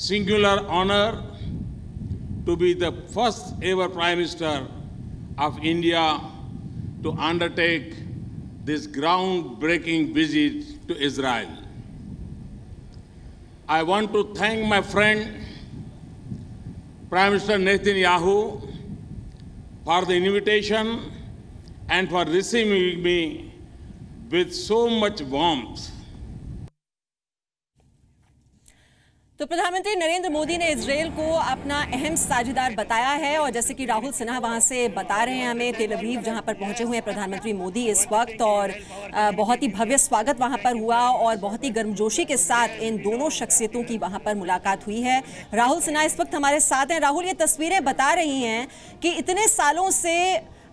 singular honor to be the first ever Prime Minister of India to undertake this groundbreaking visit to Israel. I want to thank my friend Prime Minister Netanyahu for the invitation and for receiving me with so much warmth. तो प्रधानमंत्री नरेंद्र मोदी ने Israel को अपना अहम साझेदार बताया है और जैसे कि राहुल सिन्हा वहां से बता रहे हैं हमें, तेल अवीव जहां पर पहुंचे हुए हैं प्रधानमंत्री मोदी इस वक्त, और बहुत ही भव्य स्वागत वहां पर हुआ और बहुत ही गर्मजोशी के साथ इन दोनों शख्सियतों की वहां पर मुलाकात हुई है। राहुल सिन्हा इस वक्त हमारे साथ हैं। राहुल, ये तस्वीरें बता रही हैं कि इतने सालों से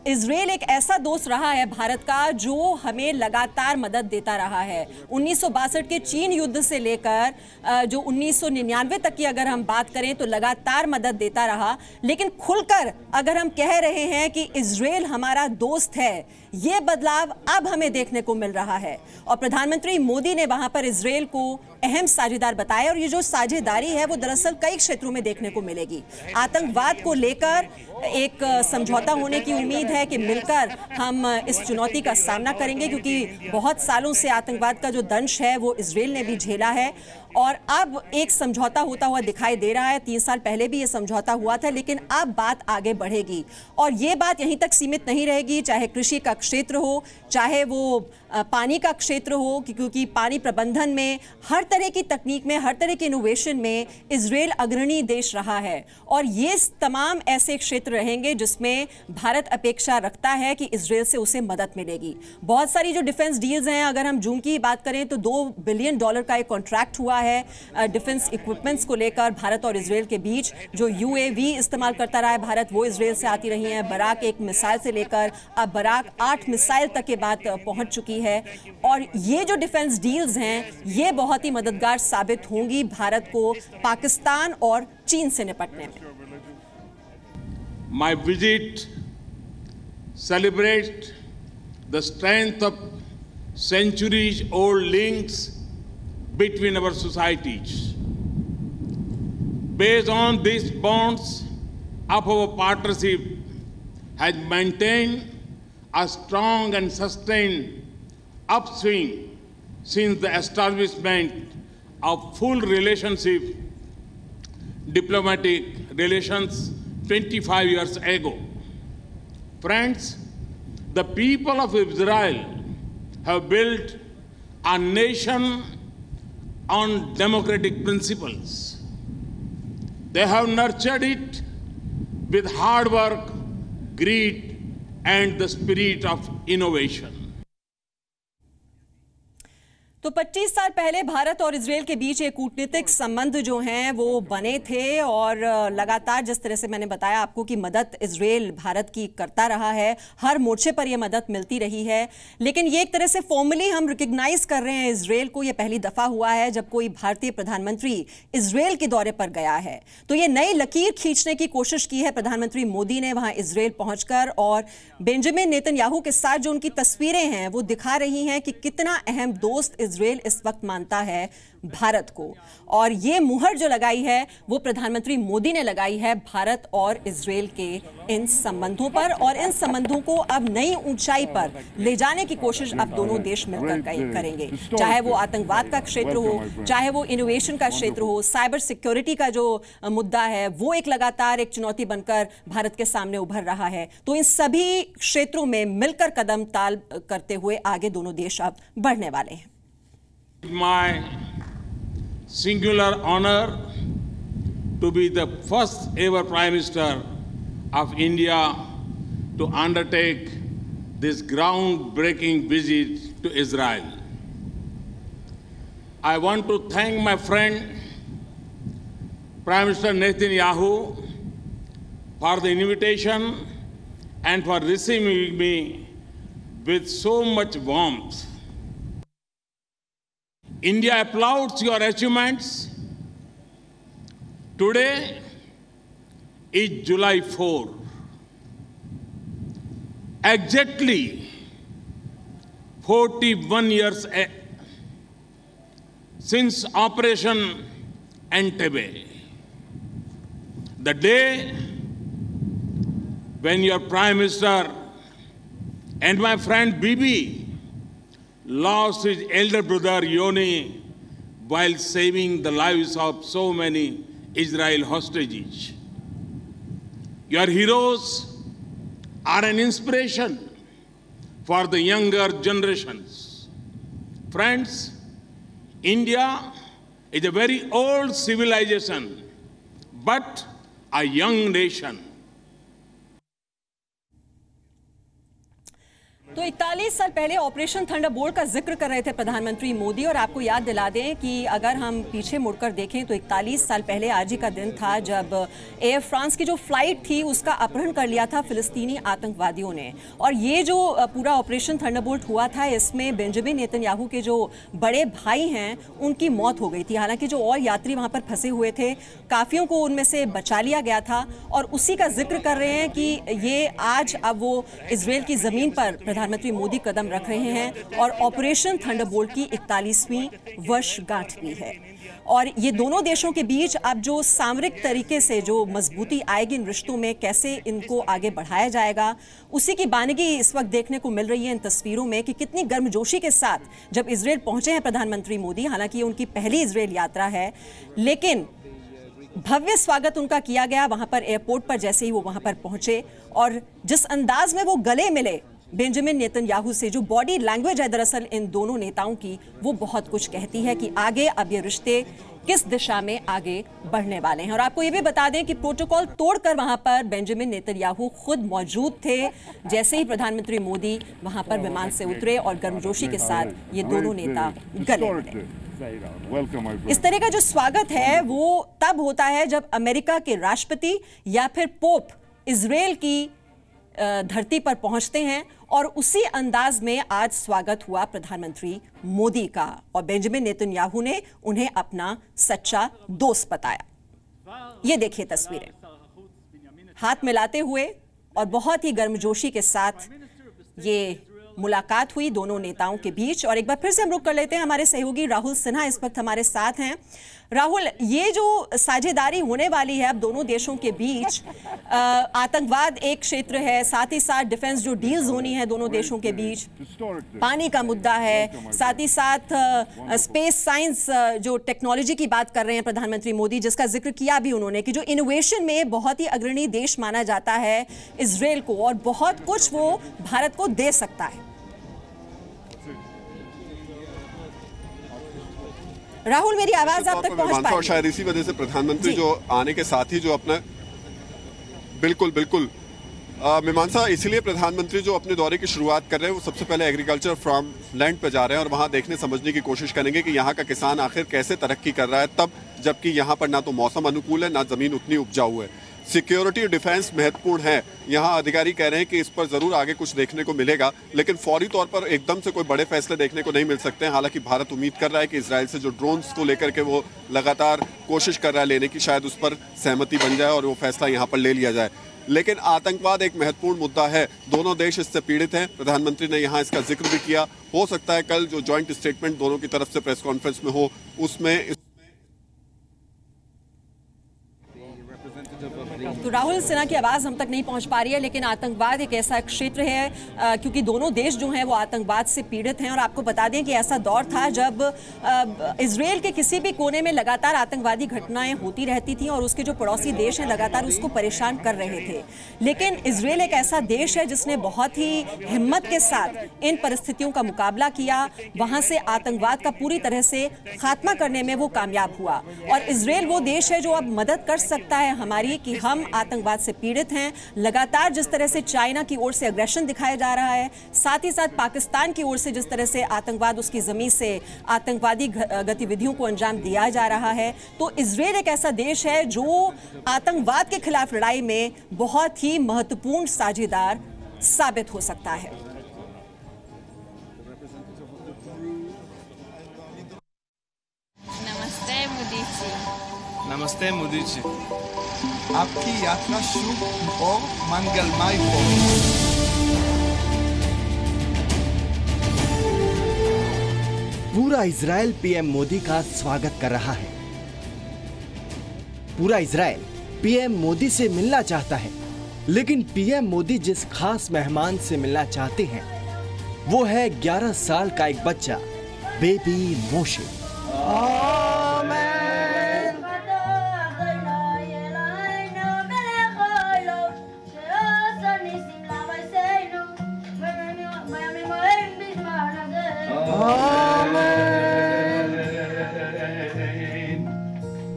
इजरायल एक ऐसा दोस्त रहा है भारत का जो हमें लगातार मदद देता रहा है। 1962 के चीन युद्ध से लेकर जो 1999 तक की अगर हम बात करें तो लगातार मदद देता रहा। लेकिन खुलकर अगर हम कह रहे हैं कि इजरायल हमारा दोस्त है, ये बदलाव अब हमें देखने को मिल रहा है और प्रधानमंत्री मोदी ने वहां पर इजरायल को अहम साझेदार बताया। और ये जो साझेदारी है वो दरअसल कई क्षेत्रों में देखने को मिलेगी। आतंकवाद को लेकर एक समझौता होने की उम्मीद है कि मिलकर हम इस चुनौती का सामना करेंगे, क्योंकि बहुत सालों से आतंकवाद का जो दंश है वो इजरायल ने भी झेला है और अब एक समझौता होता हुआ दिखाई दे रहा है। 3 साल पहले भी ये समझौता हुआ था, लेकिन अब बात आगे बढ़ेगी और ये बात यहीं तक सीमित नहीं रहेगी, चाहे कृषि का क्षेत्र हो, चाहे वो पानी का क्षेत्र हो, क्योंकि पानी प्रबंधन में हर तरह की तकनीक में, हर तरह के इनोवेशन में इजरायल अग्रणी देश रहा है और ये तमाम ऐसे क्षेत्र रहेंगे जिसमें भारत अपेक्षा रखता है कि इजरायल से उसे मदद मिलेगी। बहुत सारी जो डिफेंस डील्स हैं, अगर हम जून की बात करें तो $2 बिलियन का एक कॉन्ट्रैक्ट हुआ है डिफेंस इक्विपमेंट्स को लेकर भारत और इजरायल के बीच। जो UAV इस्तेमाल करता रहा है भारत, वो इजरायल से आती रही है। बराक 1 मिसाइल से लेकर अब बराक 8 मिसाइल तक के बात पहुंच चुकी है और ये जो डिफेंस डील्स हैं ये बहुत ही मददगार साबित होंगी भारत को पाकिस्तान और चीन से निपटने में। My visit celebrates the strength of centuries-old links between our societies. Based on these bonds of our partnership has maintained a strong and sustained upswing since the establishment of full relationship, diplomatic relations 25 years ago. Friends, the people of Israel have built a nation on democratic principles. They have nurtured it with hard work, greed, and the spirit of innovation. तो 25 साल पहले भारत और Israel के बीच एक कूटनीतिक संबंध जो हैं वो बने थे और लगातार जिस तरह से मैंने बताया आपको कि मदद इजरायल भारत की करता रहा है, हर मोर्चे पर ये मदद मिलती रही है। लेकिन ये एक तरह से फॉर्मली हम रिकग्नाइज कर रहे हैं इजरायल को। ये पहली दफा हुआ है जब कोई भारतीय प्रधानमंत्री इजरायल के दौरे पर गया है। तो ये नई लकीर खींचने की कोशिश की है प्रधानमंत्री मोदी ने वहां इजरायल पहुंचकर और बेंजामिन नेतन्याहू के साथ जो उनकी तस्वीरें हैं वो दिखा रही हैं कि कितना अहम दोस्त इजरायल इस वक्त मानता है भारत को। और ये मुहर जो लगाई है वो प्रधानमंत्री मोदी ने लगाई है भारत और इजरायल के इन संबंधों पर और इन संबंधों को अब नई ऊंचाई पर ले जाने की कोशिश अब दोनों देश मिलकर करेंगे। चाहे वो आतंकवाद का क्षेत्र हो, चाहे वो इनोवेशन का क्षेत्र हो, साइबर सिक्योरिटी का जो मुद्दा है वो एक लगातार एक चुनौती बनकर भारत के सामने उभर रहा है। तो इन सभी क्षेत्रों में मिलकर कदम ताल करते हुए आगे दोनों देश अब बढ़ने वाले हैं। My singular honor to be the first ever Prime Minister of India to undertake this groundbreaking visit to Israel. I want to thank my friend Prime Minister Netanyahu for the invitation and for receiving me with so much warmth. India applauds your achievements. Today is July 4. Exactly 41 years since Operation Entebbe. The day when your Prime Minister and my friend Bibi lost his elder brother Yoni while saving the lives of so many Israel hostages. Your heroes are an inspiration for the younger generations. Friends, India is a very old civilization, but a young nation. तो 41 साल पहले operation Thunderbolt का जिक्र कर रहे थे प्रधानमंत्री मोदी, और आपको याद दिला दें कि अगर हम पीछे मुड़कर देखें तो 41 साल पहले आज ही का दिन था जब एयर फ्रांस की जो फ्लाइट थी उसका अपहरण कर लिया था फिलिस्तीनी आतंकवादियों ने। और ये जो पूरा ऑपरेशन थंडरबोल्ट हुआ था इसमें बेंजामिन नेतन्याहू के जो बड़े भाई हैं उनकी मौत हो गई थी। हालांकि जो और यात्री वहां पर फंसे हुए थे काफियों को उनमें से बचा लिया गया था, और उसी का जिक्र कर रहे हैं कि ये आज अब वो इजराइल की जमीन पर प्रधानमंत्री मोदी कदम रख रहे हैं और ऑपरेशन थंडरबोल्ट की 41वीं वर्षगांठ भी है। और ये दोनों देशों के बीच अब जो सामरिक तरीके से जो मजबूती आएगी इन रिश्तों में, कैसे इनको आगे बढ़ाया जाएगा, उसी की बानगी इस वक्त देखने को मिल रही है इन तस्वीरों में कि कितनी गर्मजोशी के साथ जब इजराइल पहुंचे हैं प्रधानमंत्री मोदी। हालांकि ये उनकी पहली इजराइल यात्रा है, लेकिन भव्य स्वागत उनका किया गया वहां पर एयरपोर्ट पर जैसे ही वो वहां पर पहुंचे, और जिस अंदाज में वो गले मिले बेंजामिन नेतन्याहू से, जो बॉडी लैंग्वेज है दरअसल इन दोनों नेताओं की, वो बहुत कुछ कहती है कि आगे अब ये रिश्ते किस दिशा में आगे बढ़ने वाले हैं। और आपको ये भी बता दें कि प्रोटोकॉल तोड़कर वहां पर बेंजामिन नेतन्याहू खुद मौजूद थे जैसे ही प्रधानमंत्री मोदी वहां पर विमान से उतरे, और गर्मजोशी के साथ ये दोनों नेता गले मिले। इस तरह का जो स्वागत है वो तब होता है जब अमेरिका के राष्ट्रपति या फिर पोप इजराइल की धरती पर पहुंचते हैं, और उसी अंदाज में आज स्वागत हुआ प्रधानमंत्री मोदी का, और बेंजामिन नेतन्याहू ने उन्हें अपना सच्चा दोस्त बताया। ये देखिए तस्वीरें, हाथ मिलाते हुए और बहुत ही गर्मजोशी के साथ ये मुलाकात हुई दोनों नेताओं के बीच। और एक बार फिर से हम रुक कर लेते हैं, हमारे सहयोगी राहुल सिन्हा इस वक्त हमारे साथ हैं। राहुल, ये जो साझेदारी होने वाली है अब दोनों देशों के बीच, आतंकवाद एक क्षेत्र है, साथ ही साथ डिफेंस जो डील्स होनी है दोनों देशों के बीच, पानी का मुद्दा है, साथ ही साथ स्पेस साइंस जो टेक्नोलॉजी की बात कर रहे हैं प्रधानमंत्री मोदी, जिसका जिक्र किया भी उन्होंने कि जो इनोवेशन में बहुत ही अग्रणी देश माना जाता है इजराइल को, और बहुत कुछ वो भारत को दे सकता है। राहुल, मेरी आवाज आप तक पहुंच पाई? शायद इसी वजह से प्रधानमंत्री जो आने के साथ ही जो अपना बिल्कुल मीमांसा, इसीलिए प्रधानमंत्री जो अपने दौरे की शुरुआत कर रहे हैं वो सबसे पहले एग्रीकल्चर फार्म लैंड पे जा रहे हैं और वहां देखने समझने की कोशिश करेंगे कि यहाँ का किसान आखिर कैसे तरक्की कर रहा है, तब जबकि यहाँ पर ना तो मौसम अनुकूल है ना जमीन उतनी उपजाऊ है। सिक्योरिटी और डिफेंस महत्वपूर्ण है। यहाँ अधिकारी कह रहे हैं कि इस पर जरूर आगे कुछ देखने को मिलेगा, लेकिन फौरी तौर पर एकदम से कोई बड़े फैसले देखने को नहीं मिल सकते हैं। हालांकि भारत उम्मीद कर रहा है कि इजराइल से जो ड्रोन्स को लेकर के वो लगातार कोशिश कर रहा है लेने की, शायद उस पर सहमति बन जाए और वो फैसला यहाँ पर ले लिया जाए। लेकिन आतंकवाद एक महत्वपूर्ण मुद्दा है, दोनों देश इससे पीड़ित हैं। प्रधानमंत्री ने यहाँ इसका जिक्र भी किया। हो सकता है कल जो ज्वाइंट स्टेटमेंट दोनों की तरफ से प्रेस कॉन्फ्रेंस में हो उसमें तो राहुल सिन्हा की आवाज हम तक नहीं पहुंच पा रही है, लेकिन आतंकवाद एक ऐसा क्षेत्र है क्योंकि दोनों देश जो हैं वो आतंकवाद से पीड़ित हैं। और आपको बता दें कि ऐसा दौर था जब इजराइल के किसी भी कोने में लगातार आतंकवादी घटनाएं होती रहती थी और उसके जो पड़ोसी देश हैं लगातार उसको परेशान कर रहे थे। लेकिन इजराइल एक ऐसा देश है जिसने बहुत ही हिम्मत के साथ इन परिस्थितियों का मुकाबला किया, वहां से आतंकवाद का पूरी तरह से खात्मा करने में वो कामयाब हुआ। और इजराइल वो देश है जो अब मदद कर सकता है हमारी कि हम आतंकवाद से पीड़ित हैं। लगातार जिस तरह से चाइना की ओर से अग्रेशन दिखाया जा रहा है, साथ ही साथ पाकिस्तान की ओर से जिस तरह से आतंकवाद उसकी जमीन से आतंकवादी गतिविधियों को अंजाम दिया जा रहा है, तो इजराइल एक ऐसा देश है जो आतंकवाद के खिलाफ लड़ाई में बहुत ही महत्वपूर्ण साझेदार साबित हो सकता है। नमस्ते मोदी जी। नमस्ते मोदी जी। आपकी यात्रा शुभ और मंगलमय हो। पूरा इजराइल पीएम मोदी का स्वागत कर रहा है। पूरा इजराइल पीएम मोदी से मिलना चाहता है। लेकिन पीएम मोदी जिस खास मेहमान से मिलना चाहते हैं वो है 11 साल का एक बच्चा, बेबी मोशे।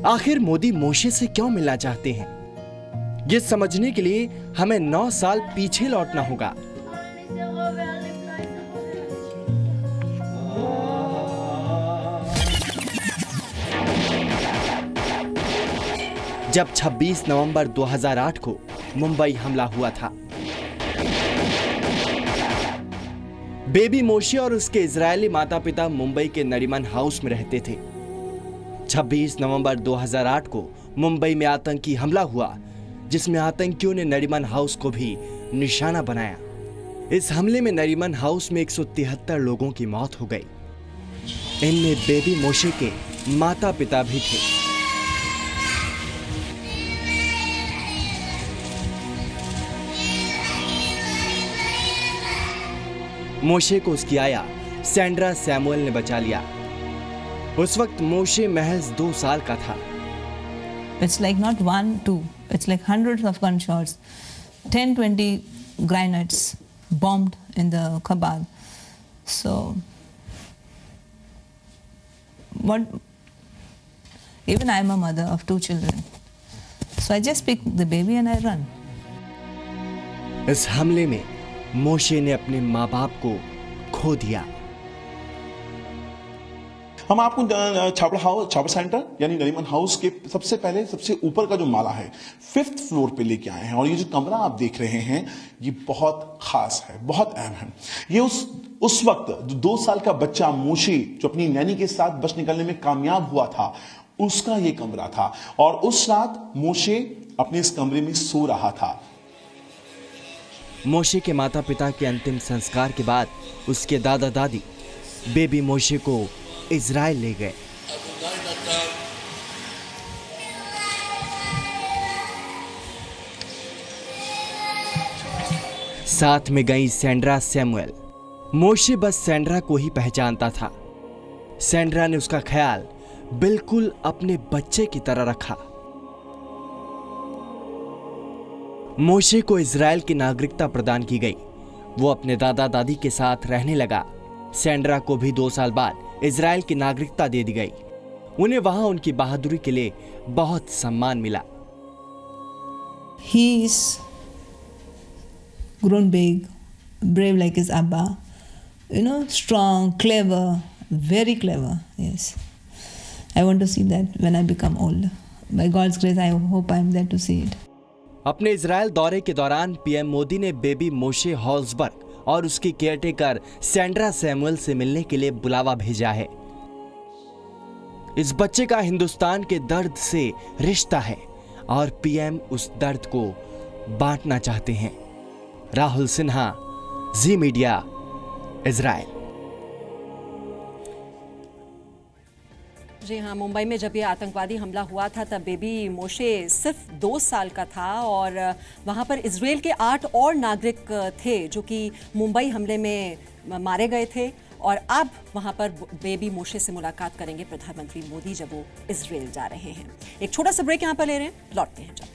आखिर मोदी मोशे से क्यों मिलना चाहते हैं, ये समझने के लिए हमें 9 साल पीछे लौटना होगा। जब 26 नवंबर 2008 को मुंबई हमला हुआ था, बेबी मोशे और उसके इजरायली माता पिता मुंबई के नरीमन हाउस में रहते थे। 26 नवंबर 2008 को मुंबई में आतंकी हमला हुआ, जिसमें आतंकियों ने नरीमन हाउस को भी निशाना बनाया। इस हमले में नरीमन हाउस में 173 लोगों की मौत हो गई। इनमें बेबी मोशे के माता पिता भी थे। मोशे को उसकी आया सैंड्रा सैमुअल ने बचा लिया। उस वक्त मोशे महज 2 साल का था। It's like not 1, 2. It's like hundreds of gunshots, 10, 20 grenades bombed in the Chabad. So, what? Even I'm a mother of 2 children. So I just pick the baby and I run. इस हमले में मोशे ने अपने माँ बाप को खो दिया। हम आपको छापड़ सेंटर यानी नरीमन हाउस के सबसे ऊपर का जो माला है 5th फ्लोर पे लेके आए हैं। और ये जो कमरा आप देख रहे हैं ये बहुत खास है, बहुत अहम है। ये उस वक्त जो 2 साल का बच्चा मोशे जो अपनी नैनी के साथ बच निकलने में कामयाब हुआ था, उसका ये कमरा था। और उस रात मोशे अपने इस कमरे में सो रहा था। मोशे के माता पिता के अंतिम संस्कार के बाद उसके दादा दादी बेबी मोशे को इजराइल ले गए। साथ में गई सैंड्रा सैमुअल। मोशे बस सैंड्रा को ही पहचानता था। सैंड्रा ने उसका ख्याल बिल्कुल अपने बच्चे की तरह रखा। मोशे को इजराइल की नागरिकता प्रदान की गई। वो अपने दादा दादी के साथ रहने लगा। सैंड्रा को भी 2 साल बाद इजराइल की नागरिकता दे दी गई। उन्हें वहां उनकी बहादुरी के लिए बहुत सम्मान मिला। He is grown big, brave like his Abba, strong, clever, very clever. Yes, I want to see that when I become old. By God's grace, I hope I am there to see it. अपने Israel दौरे के दौरान PM Modi ने baby मोशे हॉल्सबर्ग और उसकी caretaker Sandra Samuel से मिलने के लिए बुलावा भेजा है। इस बच्चे का हिंदुस्तान के दर्द से रिश्ता है और पीएम उस दर्द को बांटना चाहते हैं। राहुल सिन्हा, जी मीडिया, इजराइल। जी हाँ, मुंबई में जब ये आतंकवादी हमला हुआ था तब बेबी मोशे सिर्फ 2 साल का था और वहाँ पर इजराइल के 8 और नागरिक थे जो कि मुंबई हमले में मारे गए थे। और अब वहाँ पर बेबी मोशे से मुलाकात करेंगे प्रधानमंत्री मोदी जब वो इजराइल जा रहे हैं। एक छोटा सा ब्रेक यहाँ पर ले रहे हैं, लौटते हैं जब।